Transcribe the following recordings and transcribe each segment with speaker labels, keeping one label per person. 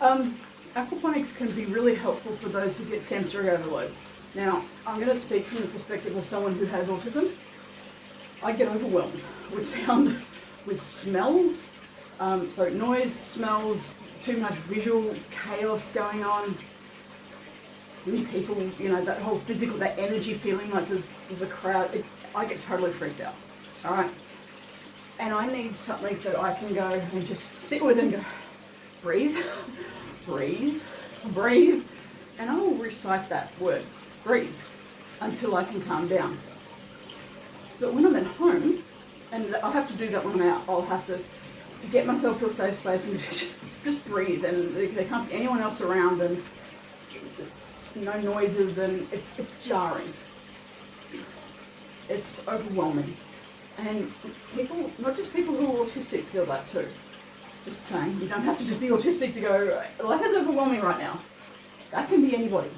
Speaker 1: Aquaponics can be really helpful for those who get sensory overload. Now, I'm going to speak from the perspective of someone who has autism. I get overwhelmed with sound, with smells, noise, smells, too much visual chaos going on. Many people, that whole physical, that energy feeling like there's a crowd. I get totally freaked out. All right. And I need something that I can go and just sit with and go, breathe, breathe, breathe. And I will recite that word, breathe, until I can calm down. But when I'm at home, and I have to do that when I'm out, I'll have to get myself to a safe space and just breathe. And there can't be anyone else around and no noises, and it's jarring. It's overwhelming. And people, not just people who are autistic, feel that too. Just saying, you don't have to just be autistic to go, life is overwhelming right now. That can be anybody.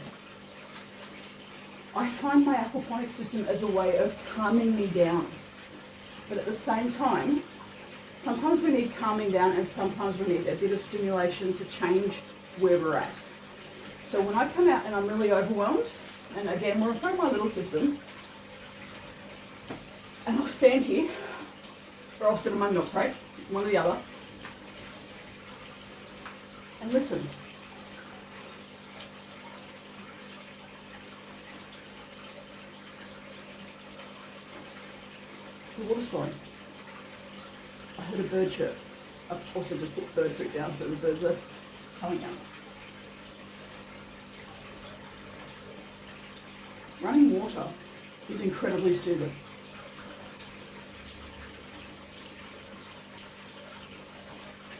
Speaker 1: I find my aquaponics system as a way of calming me down. But at the same time, sometimes we need calming down and sometimes we need a bit of stimulation to change where we're at. So when I come out and I'm really overwhelmed, and again, we're in front of my little system, and I'll stand here, or I'll sit on my milk crate, one or the other, and listen. The water's flowing. I heard a bird chirp. I've also just put bird food down so the birds are coming out. Running water is incredibly soothing.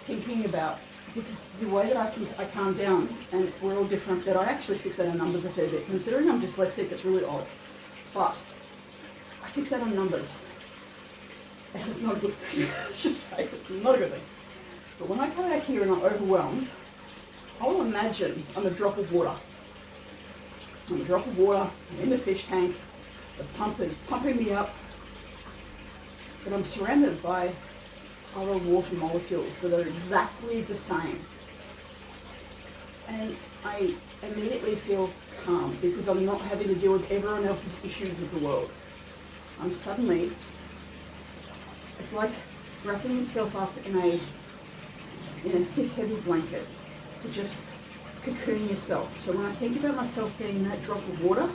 Speaker 1: Thinking about, because the way that I calm down, and we're all different, that I actually fixate on numbers a fair bit. Considering I'm dyslexic, it's really odd. But I fixate on numbers. And it's not a good thing. Just say it's not a good thing. But when I come out here and I'm overwhelmed, I will imagine I'm a drop of water. I'm a drop of water, I'm in the fish tank, the pump is pumping me up, but I'm surrounded by other water molecules that are exactly the same. And I immediately feel calm because I'm not having to deal with everyone else's issues of the world. I'm suddenly, it's like wrapping yourself up in a thick, heavy blanket to just cocoon yourself. So when I think about myself being that drop of water,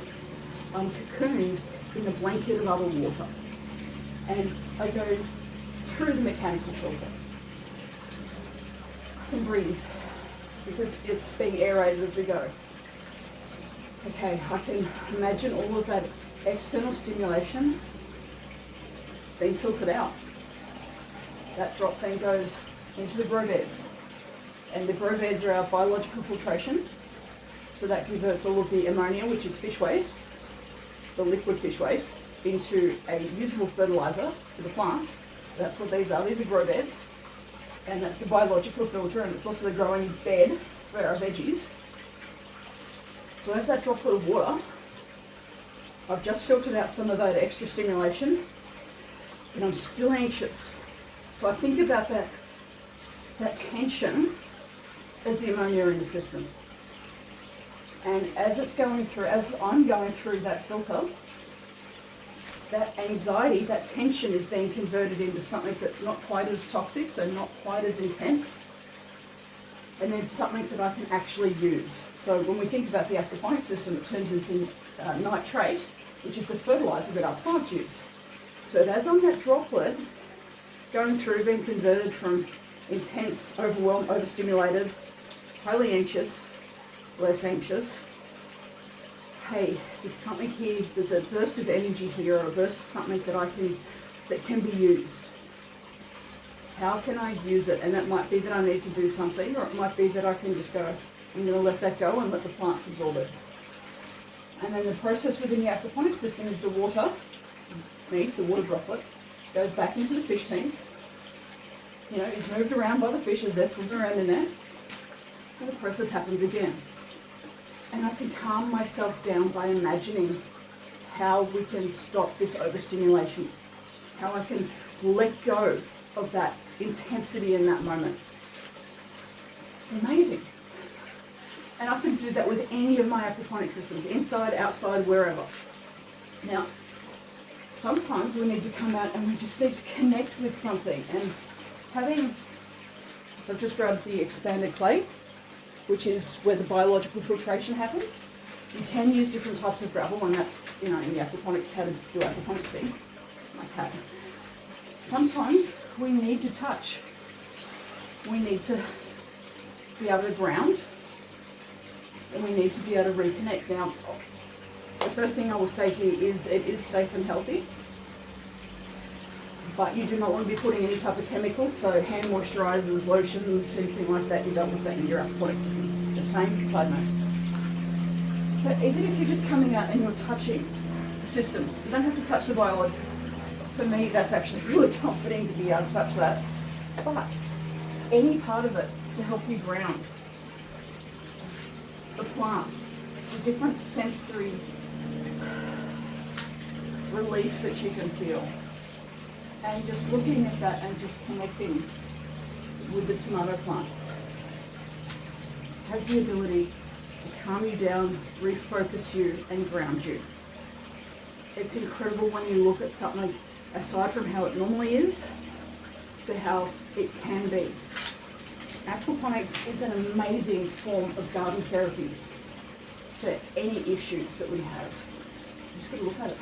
Speaker 1: I'm cocooned in a blanket of other water. And I go through the mechanical filter. I can breathe because it's being aerated as we go. Okay, I can imagine all of that external stimulation being filtered out. That drop then goes into the grow beds. And the grow beds are our biological filtration. So that converts all of the ammonia, which is fish waste, the liquid fish waste, into a usable fertilizer for the plants. That's what these are. These are grow beds. And that's the biological filter, and it's also the growing bed for our veggies. So as that droplet of water, I've just filtered out some of that extra stimulation, and I'm still anxious. So I think about that tension as the ammonia in the system. And as I'm going through that filter, that anxiety, that tension is being converted into something that's not quite as toxic, so not quite as intense, and then something that I can actually use. So when we think about the aquaponics system, it turns into nitrate, which is the fertilizer that our plants use. So as I'm that droplet, going through, being converted from intense, overwhelmed, overstimulated, highly anxious, less anxious. Hey, there's something here, there's a burst of energy here, or a burst of something that can be used. How can I use it? And it might be that I need to do something, or it might be that I can just go, I'm going to let that go and let the plants absorb it. And then the process within the aquaponics system is the water, the water droplet, goes back into the fish tank, is moved around by the fish as they're swimming around in there, and the process happens again. And I can calm myself down by imagining how we can stop this overstimulation, how I can let go of that intensity in that moment. It's amazing. And I can do that with any of my aquaponic systems, inside, outside, wherever. Now, sometimes we need to come out and we just need to connect with something. And having, so I've just grabbed the expanded clay, which is where the biological filtration happens. You can use different types of gravel, and that's, in the aquaponics, how to do aquaponicsing, my cat. Sometimes we need to touch. We need to be able to ground, and we need to be able to reconnect. Now, the first thing I will say here is it is safe and healthy, but you do not want to be putting any type of chemicals, so hand moisturisers, lotions, anything like that. You don't want that in your aquaponic system. Just saying, side note. But even if you're just coming out and you're touching the system, you don't have to touch the biology. For me, that's actually really comforting to be able to touch that. But any part of it to help you ground. The plants, the different sensory relief that you can feel. And just looking at that and just connecting with the tomato plant has the ability to calm you down, refocus you, and ground you. It's incredible when you look at something aside from how it normally is to how it can be. Aquaponics is an amazing form of garden therapy for any issues that we have. You just got to look at it.